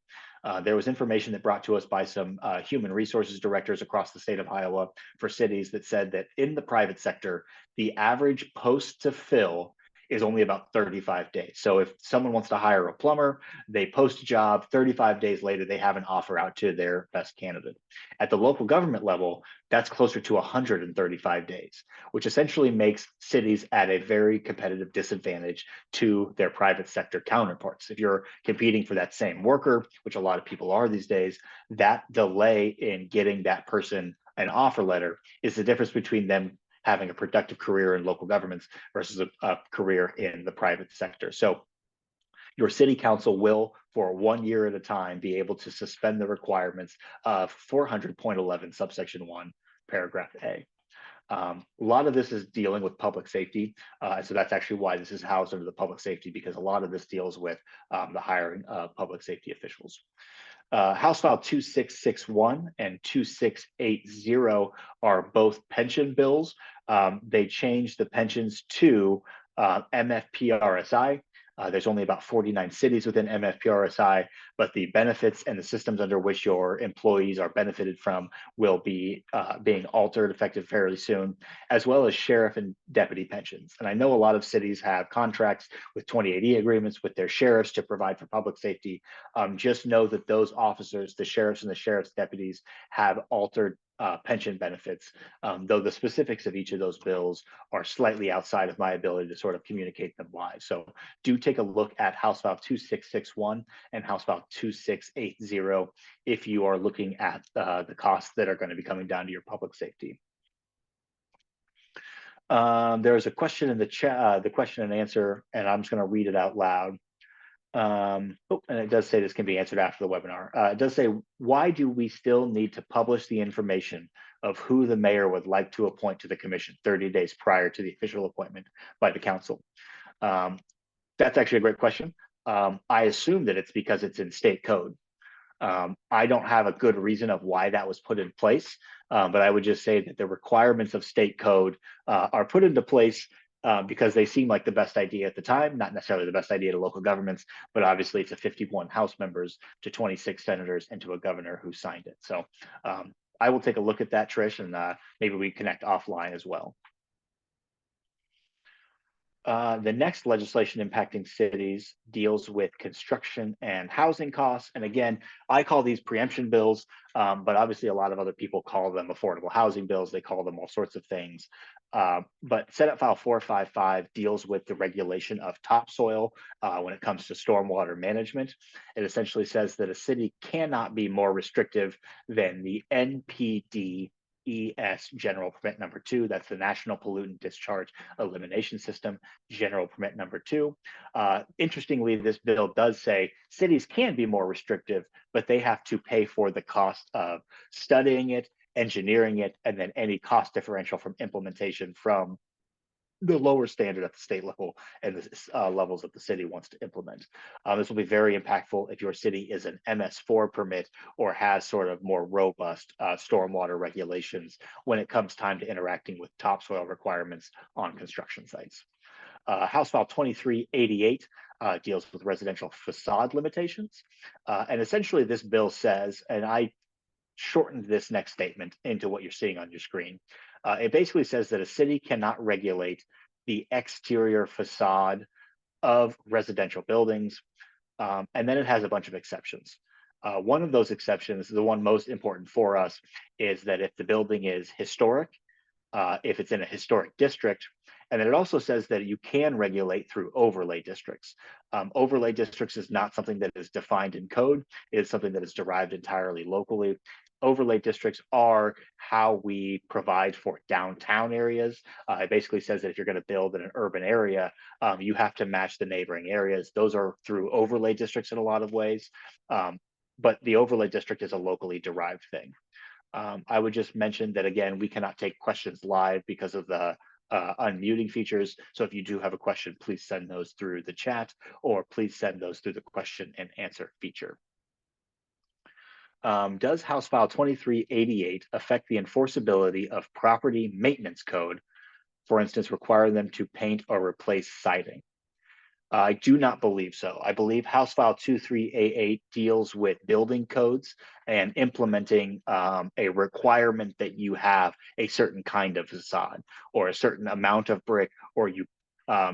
There was information that brought to us by some human resources directors across the state of Iowa for cities that said that in the private sector, the average post to fill is only about 35 days. So if someone wants to hire a plumber, they post a job, 35 days later, they have an offer out to their best candidate. At the local government level, that's closer to 135 days, which essentially makes cities at a very competitive disadvantage to their private sector counterparts. If you're competing for that same worker, which a lot of people are these days, that delay in getting that person an offer letter is the difference between them having a productive career in local governments versus a career in the private sector. So your city council will, for 1 year at a time, be able to suspend the requirements of 400.11 subsection 1, paragraph A. A lot of this is dealing with public safety. So that's actually why this is housed under the public safety, because a lot of this deals with the hiring of public safety officials. House File 2661 and 2680 are both pension bills. They changed the pensions to MFPRSI. There's only about 49 cities within MFPRSI, but the benefits and the systems under which your employees are benefited from will be being altered effective fairly soon, as well as sheriff and deputy pensions. And I know a lot of cities have contracts with 2080 agreements with their sheriffs to provide for public safety. Just know that those officers, the sheriffs and the sheriff's deputies, have altered pension benefits, though the specifics of each of those bills are slightly outside of my ability to sort of communicate them live. So do take a look at House File 2661 and House File 2680 if you are looking at the costs that are going to be coming down to your public safety. There's a question in the chat, the question and answer, and I'm just going to read it out loud. And it does say this can be answered after the webinar. It does say, why do we still need to publish the information of who the mayor would like to appoint to the commission 30 days prior to the official appointment by the council? That's actually a great question. I assume that it's because it's in state code. I don't have a good reason of why that was put in place, but I would just say that the requirements of state code are put into place because they seem like the best idea at the time, not necessarily the best idea to local governments, but obviously it's a 51 House members to 26 senators and to a governor who signed it. So I will take a look at that, Trish, and maybe we connect offline as well. The next legislation impacting cities deals with construction and housing costs. And again, I call these preemption bills, but obviously a lot of other people call them affordable housing bills. They call them all sorts of things. But Senate File 455 deals with the regulation of topsoil when it comes to stormwater management. It essentially says that a city cannot be more restrictive than the NPD ES General Permit Number 2. That's the National Pollutant Discharge Elimination System, General Permit Number 2. Interestingly, this bill does say cities can be more restrictive, but they have to pay for the cost of studying it, engineering it, and then any cost differential from implementation from the lower standard at the state level and the levels that the city wants to implement. This will be very impactful if your city is an MS4 permit or has sort of more robust stormwater regulations when it comes time to interacting with topsoil requirements on construction sites. House File 2388 deals with residential facade limitations. And essentially this bill says, and I shortened this next statement into what you're seeing on your screen. It basically says that a city cannot regulate the exterior facade of residential buildings. And then it has a bunch of exceptions. One of those exceptions, the one most important for us, is that if the building is historic, if it's in a historic district, and then it also says that you can regulate through overlay districts. Overlay districts is not something that is defined in code. It is something that is derived entirely locally. Overlay districts are how we provide for downtown areas. It basically says that if you're going to build in an urban area, you have to match the neighboring areas. Those are through overlay districts in a lot of ways. But the overlay district is a locally derived thing. I would just mention that, again, we cannot take questions live because of the unmuting features. So if you do have a question, please send those through the chat, or please send those through the question and answer feature. Does House File 2388 affect the enforceability of property maintenance code, for instance, requiring them to paint or replace siding? I do not believe so. I believe House File 2388 deals with building codes and implementing a requirement that you have a certain kind of facade or a certain amount of brick, or you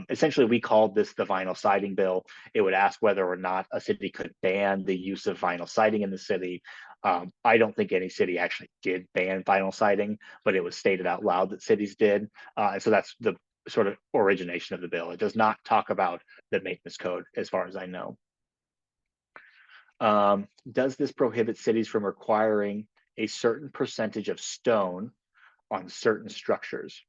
essentially, we called this the vinyl siding bill. It would ask whether or not a city could ban the use of vinyl siding in the city. I don't think any city actually did ban vinyl siding, but it was stated out loud that cities did. And so that's the sort of origination of the bill. It does not talk about the maintenance code, as far as I know. Does this prohibit cities from requiring a certain percentage of stone on certain structures?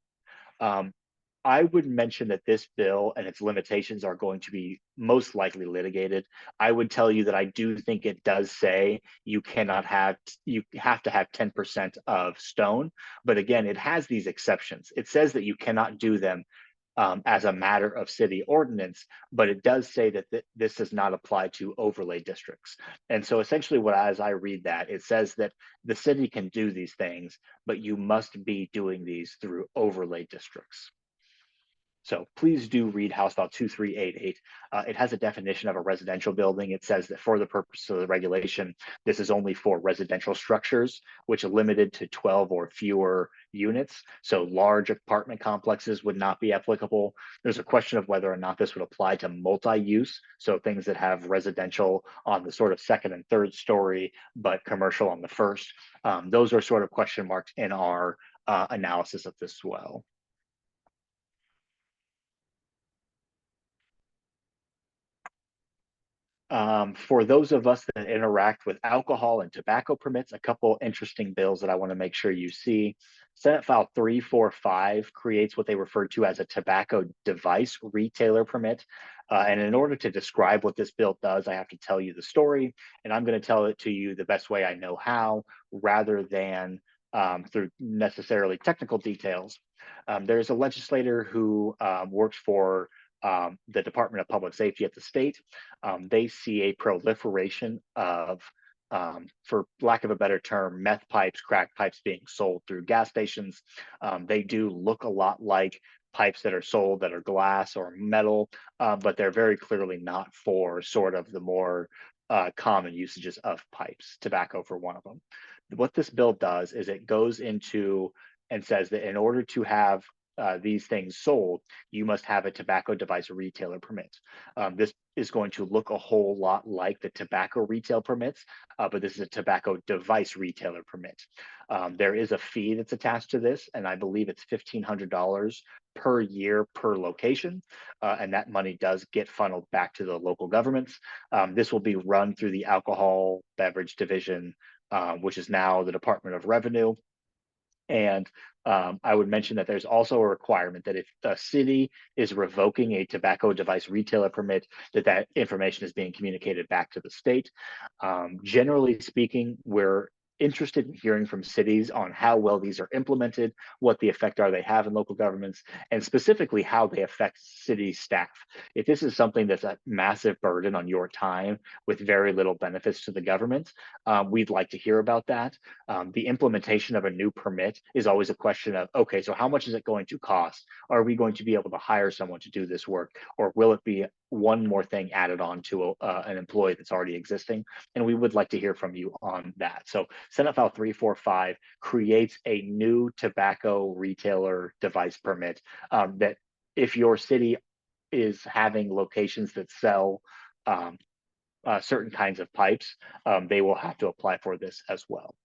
I would mention that this bill and its limitations are going to be most likely litigated. I would tell you that I do think it does say you have to have 10% of stone, but again, it has these exceptions. It says that you cannot do them as a matter of city ordinance, but it does say that this does not apply to overlay districts. And so essentially as I read that, it says that the city can do these things, but you must be doing these through overlay districts. So please do read House File 2388. It has a definition of a residential building. It says that for the purpose of the regulation, this is only for residential structures, which are limited to 12 or fewer units. So large apartment complexes would not be applicable. There's a question of whether or not this would apply to multi-use. So things that have residential on the sort of second and third story, but commercial on the first. Those are sort of question marks in our analysis of this as well. For those of us that interact with alcohol and tobacco permits, a couple interesting bills that I want to make sure you see. Senate File 345 creates what they refer to as a tobacco device retailer permit. And in order to describe what this bill does, I have to tell you the story, and I'm going to tell it to you the best way I know how, rather than through necessarily technical details. There's a legislator who works for the Department of Public Safety at the state, they see a proliferation of, for lack of a better term, meth pipes, crack pipes being sold through gas stations. They do look a lot like pipes that are sold that are glass or metal, but they're very clearly not for sort of the more common usages of pipes, tobacco for one of them. What this bill does is it goes into and says that in order to have these things sold, you must have a tobacco device retailer permit. This is going to look a whole lot like the tobacco retail permits, but this is a tobacco device retailer permit. There is a fee that's attached to this, and I believe it's $1,500 per year per location, and that money does get funneled back to the local governments. This will be run through the Alcohol Beverage Division, which is now the Department of Revenue. And I would mention that there's also a requirement that if a city is revoking a tobacco device retailer permit, that information is being communicated back to the state. Generally speaking, we're interested in hearing from cities on how well these are implemented, what the effect are they have in local governments, and specifically how they affect city staff. If this is something that's a massive burden on your time with very little benefits to the government, we'd like to hear about that. The implementation of a new permit is always a question of, okay, so how much is it going to cost? Are we going to be able to hire someone to do this work? Or will it be one more thing added on to an employee that's already existing? And we would like to hear from you on that. So Senate File 345 creates a new tobacco retailer device permit that if your city is having locations that sell certain kinds of pipes, they will have to apply for this as well.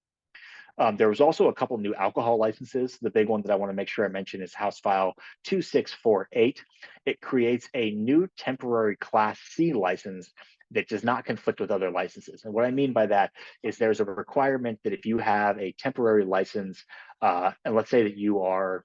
There was also a couple new alcohol licenses. The big one that I want to make sure I mention is House File 2648. It creates a new temporary Class C license that does not conflict with other licenses. And what I mean by that is there's a requirement that if you have a temporary license, and let's say that you are,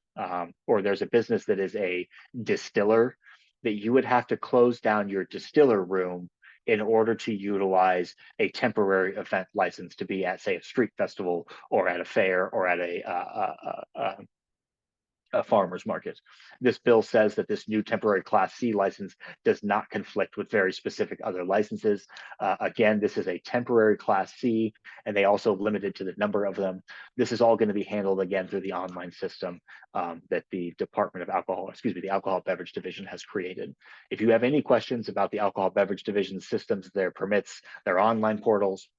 or there's a business that is a distiller, that you would have to close down your distiller room in order to utilize a temporary event license to be at, say, a street festival or at a fair or at a farmer's market. This bill says that this new temporary Class C license does not conflict with very specific other licenses. Again, this is a temporary Class C, and they also limited to the number of them. This is all going to be handled again through the online system that the Department of Alcohol, the Alcohol Beverage Division has created. If you have any questions about the Alcohol Beverage Division systems, their permits, their online portals,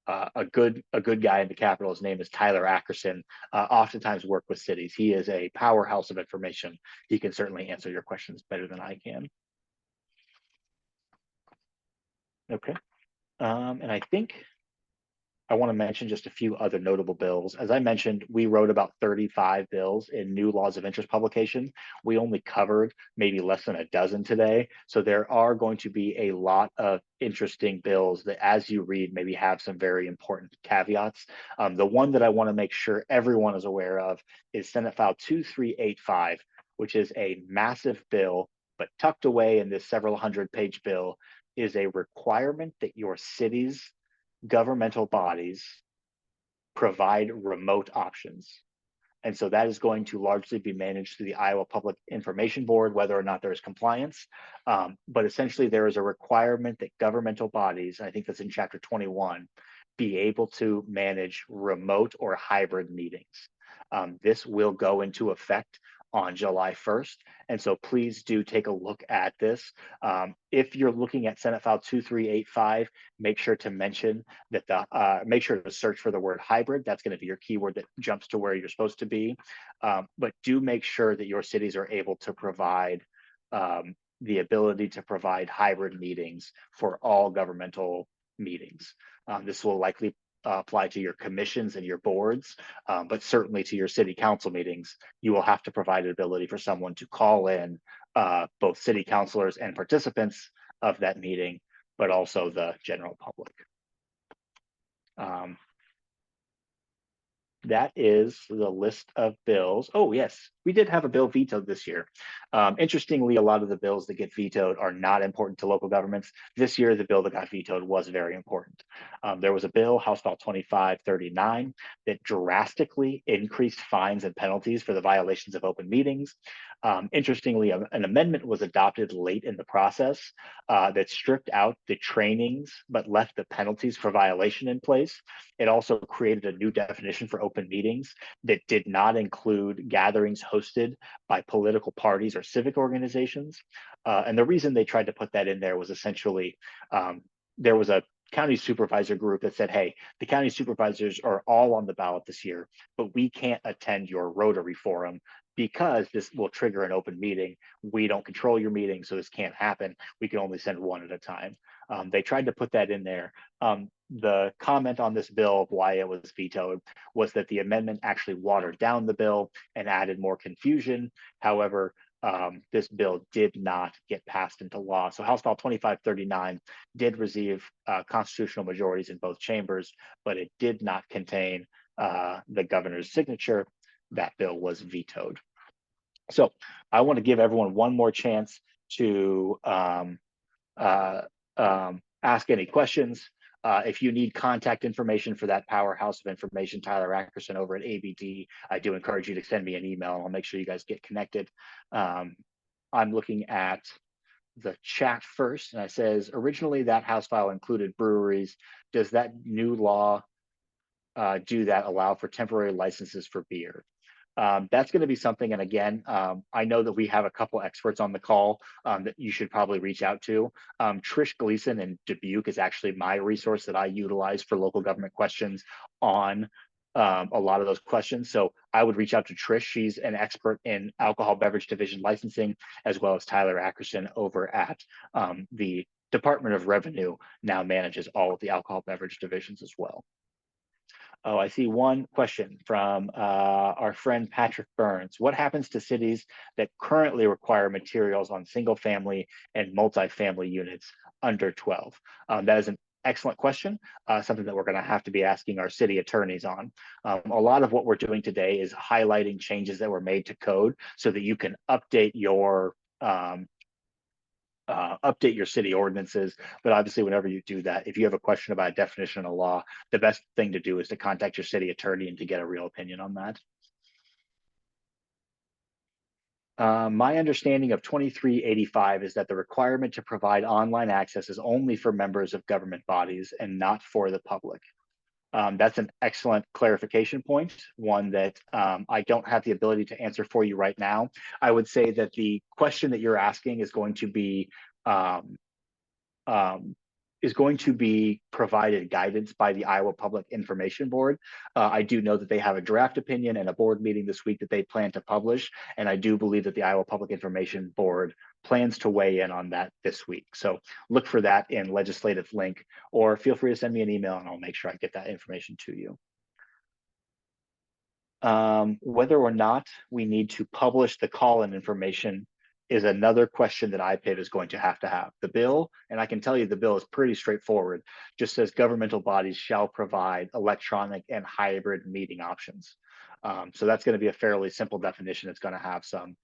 a good guy in the Capitol, his name is Tyler Ackerson, oftentimes work with cities. He is a powerhouse of information. He can certainly answer your questions better than I can. Okay, and I think I want to mention just a few other notable bills. As I mentioned, we wrote about 35 bills in new laws of interest publication. We only covered maybe less than a dozen today. So there are going to be a lot of interesting bills that as you read maybe have some very important caveats. The one that I want to make sure everyone is aware of is Senate File 2385, which is a massive bill, but tucked away in this several hundred-page bill is a requirement that your city's governmental bodies provide remote options. And so that is going to largely be managed through the Iowa Public Information Board, whether or not there is compliance. But essentially there is a requirement that governmental bodies, I think that's in Chapter 21, be able to manage remote or hybrid meetings. This will go into effect on July 1st. And so please do take a look at this. If you're looking at Senate File 2385, make sure to mention that make sure to search for the word hybrid. That's going to be your keyword that jumps to where you're supposed to be. But do make sure that your cities are able to provide the ability to provide hybrid meetings for all governmental meetings. This will likely apply to your commissions and your boards, but certainly to your city council meetings, you will have to provide an ability for someone to call in both city councilors and participants of that meeting, but also the general public. That is the list of bills. Oh, yes. we did have a bill vetoed this year. Interestingly, a lot of the bills that get vetoed are not important to local governments. This year, the bill that got vetoed was very important. There was a bill, House Bill 2539, that drastically increased fines and penalties for the violations of open meetings. Interestingly, an amendment was adopted late in the process that stripped out the trainings but left the penalties for violation in place. It also created a new definition for open meetings that did not include gatherings hosted by political parties or civic organizations. And the reason they tried to put that in there was essentially there was a county supervisor group that said, hey, the county supervisors are all on the ballot this year, but we can't attend your Rotary Forum because this will trigger an open meeting. We don't control your meeting, so this can't happen. We can only send one at a time. They tried to put that in there. The comment on this bill of why it was vetoed was that the amendment actually watered down the bill and added more confusion. However, this bill did not get passed into law. So House Bill 2539 did receive constitutional majorities in both chambers, but it did not contain the governor's signature. That bill was vetoed. So I want to give everyone one more chance to ask any questions. If you need contact information for that powerhouse of information, Tyler Ackerson over at ABD, I do encourage you to send me an email and I'll make sure you guys get connected. I'm looking at the chat first, and it says, originally that House file included breweries. Does that new law do that allow for temporary licenses for beer? That's going to be something, and again, I know that we have a couple experts on the call that you should probably reach out to. Trish Gleason in Dubuque is actually my resource that I utilize for local government questions on a lot of those questions. So I would reach out to Trish. She's an expert in alcohol beverage division licensing, as well as Tyler Ackerson over at the Department of Revenue, now manages all of the alcohol beverage divisions as well. Oh, I see one question from our friend Patrick Burns. What happens to cities that currently require materials on single family and multifamily units under 12? That is an excellent question, something that we're going to have to be asking our city attorneys on. A lot of what we're doing today is highlighting changes that were made to code so that you can update your city ordinances. But obviously, whenever you do that, if you have a question about a definition of law, the best thing to do is to contact your city attorney and to get a real opinion on that. My understanding of 2385 is that the requirement to provide online access is only for members of government bodies and not for the public. That's an excellent clarification point, one that I don't have the ability to answer for you right now. I would say that the question that you're asking is going to be provided guidance by the Iowa Public Information Board. I do know that they have a draft opinion and a board meeting this week that they plan to publish, and I do believe that the Iowa Public Information Board plans to weigh in on that this week. So look for that in Legislative Link, or feel free to send me an email and I'll make sure I get that information to you. Whether or not we need to publish the call-in information is another question that IPID is going to have. The bill, and I can tell you the bill is pretty straightforward, just says governmental bodies shall provide electronic and hybrid meeting options. So that's going to be a fairly simple definition. It's going to have some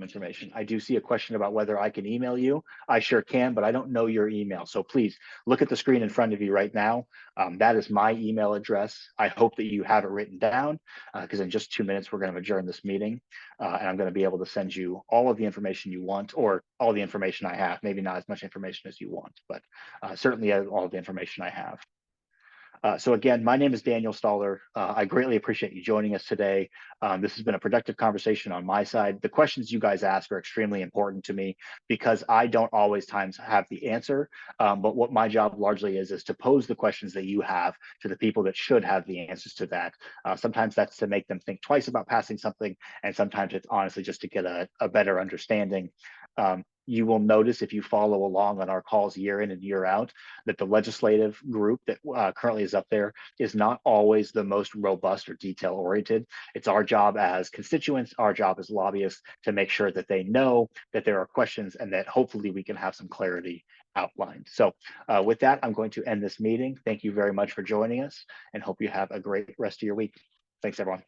information. I do see a question about whether I can email you. I sure can, but I don't know your email. So please look at the screen in front of you right now. That is my email address. I hope that you have it written down because in just 2 minutes, we're going to adjourn this meeting and I'm going to be able to send you all of the information you want, or all the information I have, maybe not as much information as you want, but certainly all the information I have. So again, my name is Daniel Stalder. I greatly appreciate you joining us today. This has been a productive conversation on my side. The questions you guys ask are extremely important to me because I don't always have the answer. But what my job largely is to pose the questions that you have to the people that should have the answers to that. Sometimes that's to make them think twice about passing something, and sometimes it's honestly just to get a better understanding. You will notice if you follow along on our calls year in and year out that the legislative group that currently is up there is not always the most robust or detail oriented. It's our job as constituents, our job as lobbyists to make sure that they know that there are questions and that hopefully we can have some clarity outlined. So with that, I'm going to end this meeting. Thank you very much for joining us and hope you have a great rest of your week. Thanks, everyone.